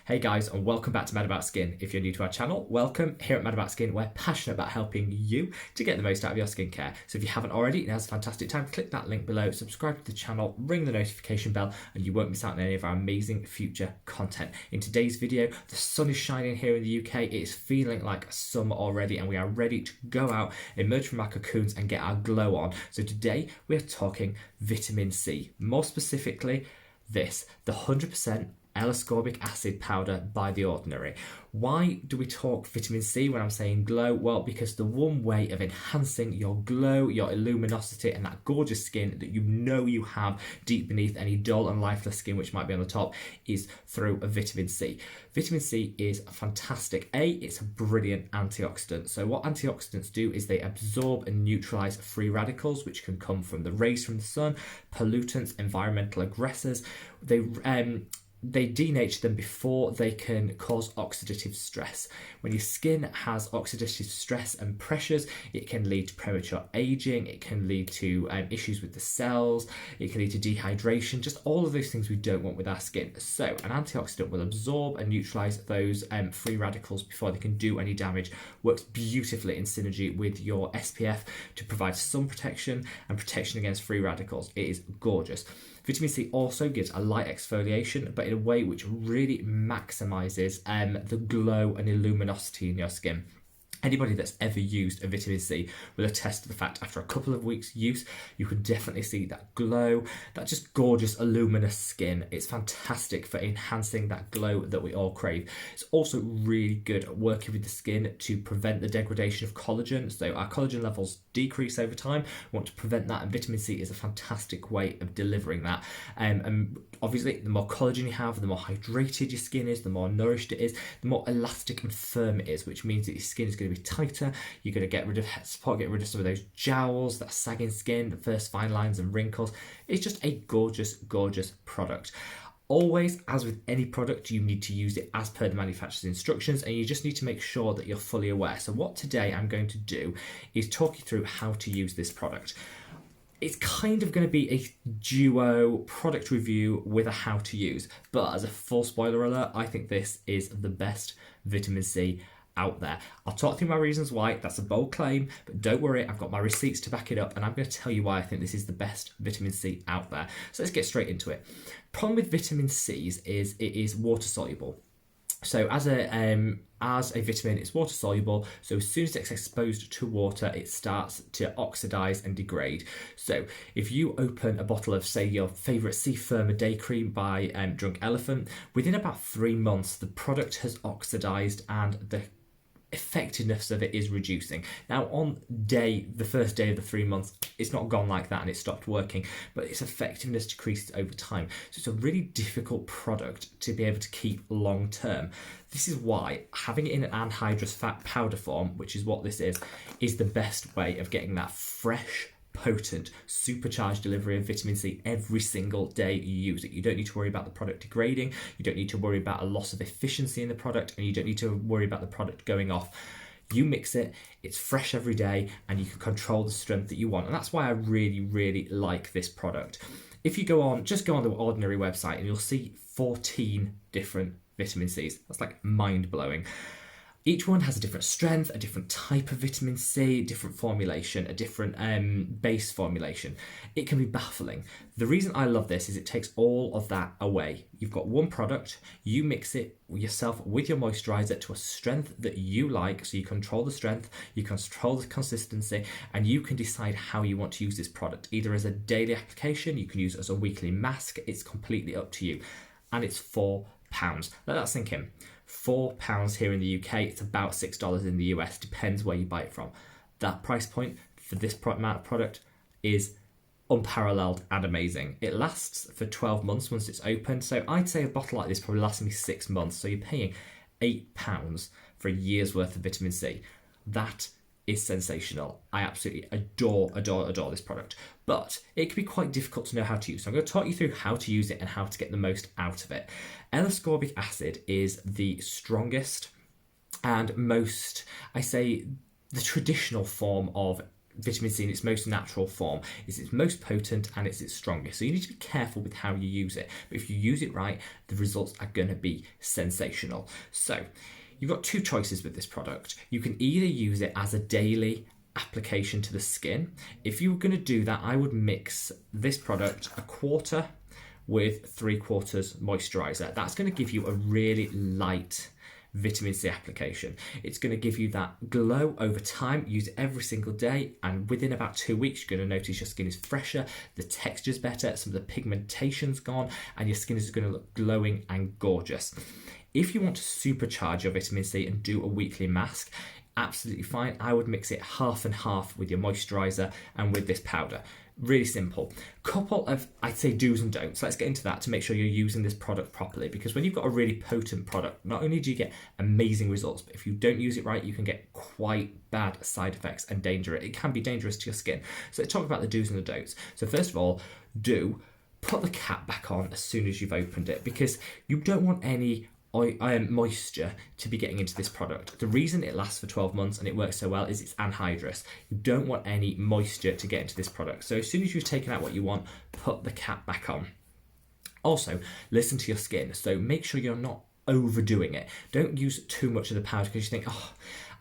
Hey guys, and welcome back to Mad About Skin. If you're new to our channel, welcome. Here at Mad About Skin, we're passionate about helping you to get the most out of your skincare. So if you haven't already, now's a fantastic time to click that link below, subscribe to the channel, ring the notification bell, and you won't miss out on any of our amazing future content. In today's video, the sun is shining here in the UK. It is feeling like summer already, and we are ready to go out, emerge from our cocoons, and get our glow on. So today, we're talking vitamin C. More specifically, the 100% L-ascorbic acid powder by The Ordinary. Why do we talk vitamin C when I'm saying glow? Well, because the one way of enhancing your glow, your luminosity, and that gorgeous skin that you know you have deep beneath any dull and lifeless skin which might be on the top is through a vitamin C. Vitamin C is fantastic. It's a brilliant antioxidant. So what antioxidants do is they absorb and neutralize free radicals, which can come from the rays from the sun, pollutants, environmental aggressors. They denature them before they can cause oxidative stress. When your skin has oxidative stress and pressures, it can lead to premature aging, it can lead to issues with the cells, it can lead to dehydration, just all of those things we don't want with our skin. So an antioxidant will absorb and neutralize those free radicals before they can do any damage. Works beautifully in synergy with your SPF to provide sun protection and protection against free radicals. It is gorgeous. Vitamin C also gives a light exfoliation, but in a way which really maximizes the glow and luminosity in your skin. Anybody that's ever used a vitamin C will attest to the fact after a couple of weeks use, you can definitely see that glow, that just gorgeous luminous skin. It's fantastic for enhancing that glow that we all crave. It's also really good at working with the skin to prevent the degradation of collagen. So our collagen levels decrease over time. We want to prevent that, and vitamin C is a fantastic way of delivering that. And obviously, the more collagen you have, the more hydrated your skin is, the more nourished it is, the more elastic and firm it is, which means that your skin is going to be tighter. You're going to get rid of some of those jowls, that sagging skin, the first fine lines and wrinkles. It's just a gorgeous, gorgeous product. Always, as with any product, you need to use it as per the manufacturer's instructions, and you just need to make sure that you're fully aware. So what today I'm going to do is talk you through how to use this product. It's kind of going to be a duo product review with a how to use, but as a full spoiler alert, I think this is the best vitamin C out there. I'll talk through my reasons why. That's a bold claim, but don't worry, I've got my receipts to back it up, and I'm going to tell you why I think this is the best vitamin C out there. So let's get straight into it. Problem with vitamin C's is it is water soluble. So as a vitamin, it's water soluble. So as soon as it's exposed to water, it starts to oxidize and degrade. So if you open a bottle of, say, your favorite firma day cream by Drunk Elephant, within about 3 months, the product has oxidized and the effectiveness of it is reducing. Now on the first day of the 3 months, it's not gone like that and it stopped working, but its effectiveness decreases over time. So it's a really difficult product to be able to keep long term. This is why having it in an anhydrous fat powder form, which is what this is the best way of getting that fresh, potent, supercharged delivery of vitamin C every single day you use it. You don't need to worry about the product degrading, you don't need to worry about a loss of efficiency in the product, and you don't need to worry about the product going off. You mix it, it's fresh every day, and you can control the strength that you want. And that's why I really, really like this product. If you just go on the Ordinary website and you'll see 14 different vitamin C's. That's like mind-blowing. Each one has a different strength, a different type of vitamin C, different formulation, a different base formulation. It can be baffling. The reason I love this is it takes all of that away. You've got one product, you mix it yourself with your moisturizer to a strength that you like, so you control the strength, you control the consistency, and you can decide how you want to use this product. Either as a daily application, you can use it as a weekly mask, it's completely up to you. And it's £4. Let that sink in. £4 here in the UK, it's about $6 in the US, depends where you buy it from. That price point for this amount of product is unparalleled and amazing. It lasts for 12 months once it's open, so I'd say a bottle like this probably lasts me 6 months, so you're paying £8 for a year's worth of vitamin C. That is sensational. I absolutely adore this product, but it can be quite difficult to know how to use. So I'm going to talk you through how to use it and how to get the most out of it. L-ascorbic acid is the strongest and most, I say, the traditional form of vitamin C in its most natural form. It's its most potent and it's its strongest. So you need to be careful with how you use it. But if you use it right, the results are going to be sensational. So you've got two choices with this product. You can either use it as a daily application to the skin. If you were going to do that, I would mix this product a quarter with 3/4 moisturizer. That's going to give you a really light vitamin C application. It's going to give you that glow over time. Use it every single day, and within about 2 weeks you're going to notice your skin is fresher, the texture's better, some of the pigmentation's gone, and your skin is going to look glowing and gorgeous. If you want to supercharge your vitamin C and do a weekly mask, absolutely fine. I would mix it half and half with your moisturizer and with this powder. Really simple. Couple of, I'd say, do's and don'ts. Let's get into that to make sure you're using this product properly, because when you've got a really potent product, not only do you get amazing results, but if you don't use it right, you can get quite bad side effects and danger. It can be dangerous to your skin. So let's talk about the do's and the don'ts. So first of all, put the cap back on as soon as you've opened it, because you don't want any moisture to be getting into this product. The reason it lasts for 12 months and it works so well is it's anhydrous. You don't want any moisture to get into this product. So as soon as you've taken out what you want, put the cap back on. Also, listen to your skin. So make sure you're not overdoing it. Don't use too much of the powder because you think, oh,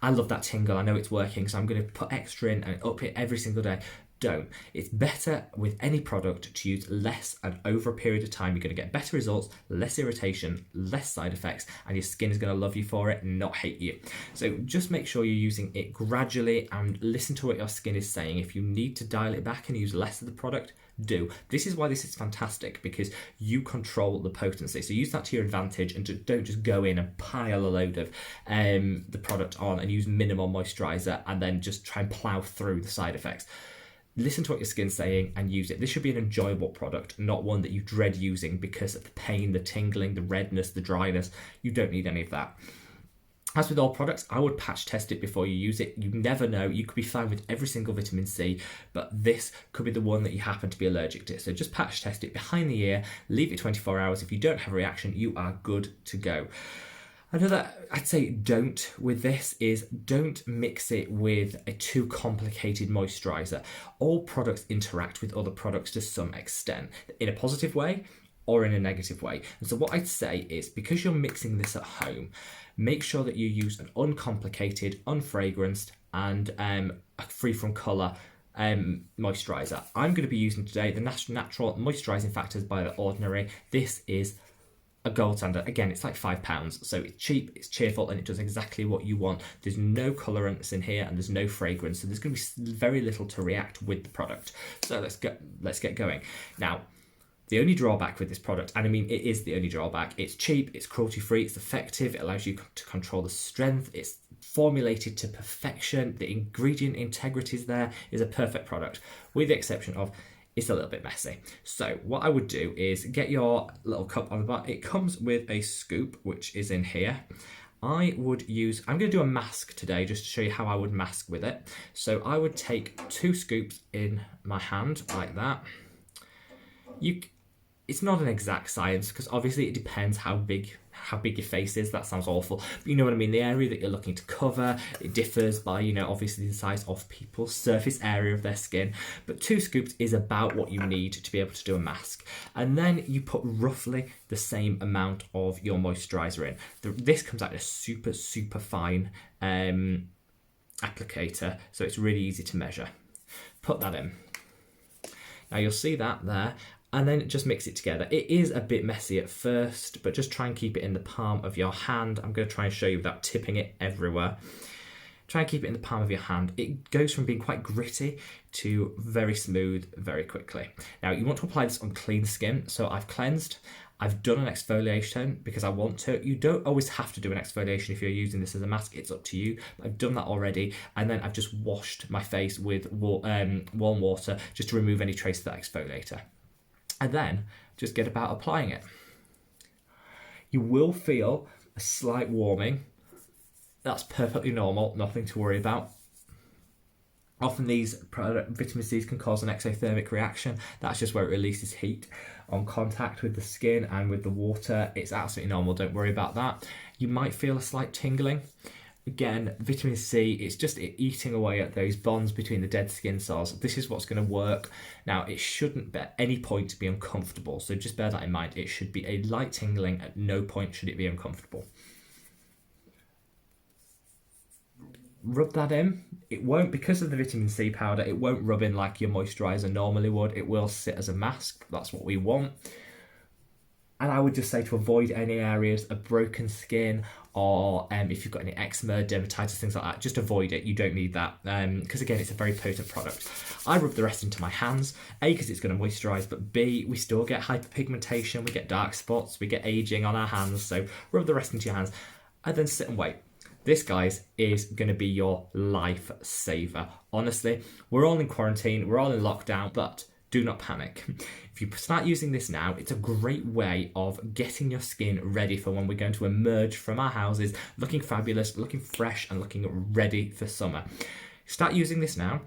I love that tingle, I know it's working, so I'm going to put extra in and up it every single day. Don't. It's better with any product to use less, and over a period of time you're going to get better results, less irritation, less side effects, and your skin is going to love you for it, not hate you. So just make sure you're using it gradually and listen to what your skin is saying. If you need to dial it back and use less of the product, do. This is why this is fantastic, because you control the potency. So use that to your advantage and don't just go in and pile a load of the product on and use minimal moisturizer and then just try and plow through the side effects. Listen to what your skin's saying and use it. This should be an enjoyable product, not one that you dread using because of the pain, the tingling, the redness, the dryness. You don't need any of that. As with all products, I would patch test it before you use it. You never know. You could be fine with every single vitamin C, but this could be the one that you happen to be allergic to. So just patch test it behind the ear, leave it 24 hours. If you don't have a reaction, you are good to go. Another, I'd say, don't with this is don't mix it with a too complicated moisturizer. All products interact with other products to some extent, in a positive way or in a negative way. And so what I'd say is, because you're mixing this at home, make sure that you use an uncomplicated, unfragranced, and free from colour moisturizer. I'm going to be using today the Natural Moisturising Factors by The Ordinary. This is a gold standard. Again, it's like £5, so it's cheap, it's cheerful, and it does exactly what you want. There's no colorants in here and there's no fragrance, so there's going to be very little to react with the product. So let's get going. Now, the only drawback with this product, and I mean it is the only drawback, it's cheap, it's cruelty-free, it's effective, it allows you to control the strength, it's formulated to perfection, the ingredient integrity is there, is a perfect product, with the exception of it's a little bit messy. So what I would do is get your little cup on the bottom. It comes with a scoop, which is in here. I'm going to do a mask today just to show you how I would mask with it. So I would take 2 scoops in my hand like that. It's not an exact science because obviously it depends how big your face is. That sounds awful, but you know what I mean. The area that you're looking to cover, it differs by, obviously the size of people's surface area of their skin, but 2 scoops is about what you need to be able to do a mask. And then you put roughly the same amount of your moisturizer in. This comes out in a super, super fine applicator, so it's really easy to measure. Put that in. Now you'll see that there. And then just mix it together. It is a bit messy at first, but just try and keep it in the palm of your hand. I'm going to try and show you without tipping it everywhere. Try and keep it in the palm of your hand. It goes from being quite gritty to very smooth very quickly. Now you want to apply this on clean skin. So I've cleansed, I've done an exfoliation because I want to. You don't always have to do an exfoliation if you're using this as a mask, it's up to you. But I've done that already, and then I've just washed my face with warm water just to remove any trace of that exfoliator. And then just get about applying it. You will feel a slight warming. That's perfectly normal, nothing to worry about. Often these vitamin C's can cause an exothermic reaction. That's just where it releases heat on contact with the skin and with the water. It's absolutely normal, don't worry about that. You might feel a slight tingling. Again, vitamin C, it's just eating away at those bonds between the dead skin cells. This is what's going to work. Now, it shouldn't at any point be uncomfortable, so just bear that in mind. It should be a light tingling. At no point should it be uncomfortable. Rub that in. It won't, because of the vitamin C powder, it won't rub in like your moisturiser normally would. It will sit as a mask. That's what we want. And I would just say to avoid any areas of broken skin, or if you've got any eczema, dermatitis, things like that, just avoid it. You don't need that, because again, it's a very potent product. I rub the rest into my hands, A, because it's going to moisturise, but B, we still get hyperpigmentation, we get dark spots, we get aging on our hands, so rub the rest into your hands, and then sit and wait. This, guys, is going to be your lifesaver. Honestly, we're all in quarantine, we're all in lockdown, but do not panic. If you start using this now, it's a great way of getting your skin ready for when we're going to emerge from our houses looking fabulous, looking fresh, and looking ready for summer. Start using this now.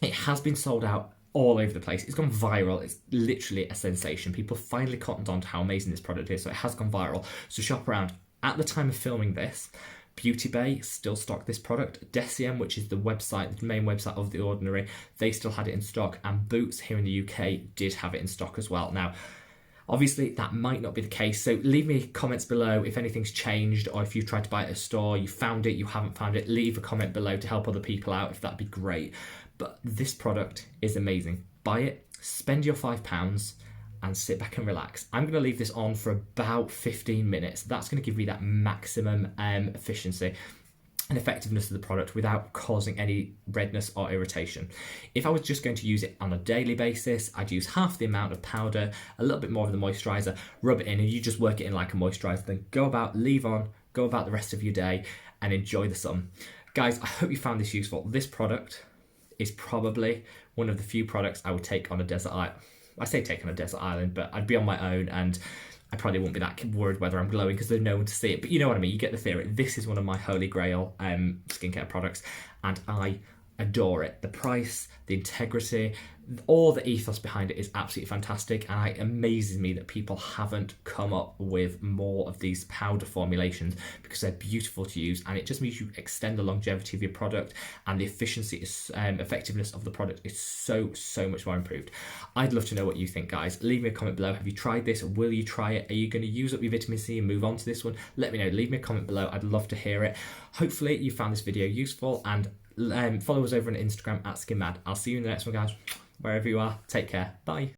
It has been sold out all over the place. It's gone viral. It's literally a sensation. People finally cottoned on to how amazing this product is, so it has gone viral. So shop around. At the time of filming this, Beauty Bay still stock this product. Deciem, which is the website, the main website of The Ordinary, they still had it in stock, and Boots here in the UK did have it in stock as well. Now, obviously, that might not be the case, so leave me comments below if anything's changed, or if you've tried to buy it at a store, you found it, you haven't found it, leave a comment below to help other people out, if that'd be great. But this product is amazing. Buy it, spend your £5, and sit back and relax. I'm going to leave this on for about 15 minutes. That's going to give me that maximum efficiency and effectiveness of the product without causing any redness or irritation. If I was just going to use it on a daily basis, I'd use half the amount of powder, a little bit more of the moisturiser, rub it in, and you just work it in like a moisturiser, then go about, leave on, go about the rest of your day, and enjoy the sun. Guys, I hope you found this useful. This product is probably one of the few products I would take on a desert island. I say take on a desert island, but I'd be on my own, and I probably wouldn't be that worried whether I'm glowing because there's no one to see it. But you know what I mean, you get the theory. This is one of my holy grail skincare products, and I adore it. The price, the integrity, all the ethos behind it is absolutely fantastic, and it amazes me that people haven't come up with more of these powder formulations, because they're beautiful to use, and it just means you extend the longevity of your product, and the efficiency is effectiveness of the product is so much more improved. I'd love to know what you think, guys. Leave me a comment below. Have you tried this? Will you try it? Are you going to use up your vitamin C and move on to this one? Let me know. Leave me a comment below. I'd love to hear it. Hopefully you found this video useful, and follow us over on Instagram at SkinMad. I'll see you in the next one, guys. Wherever you are, take care. Bye.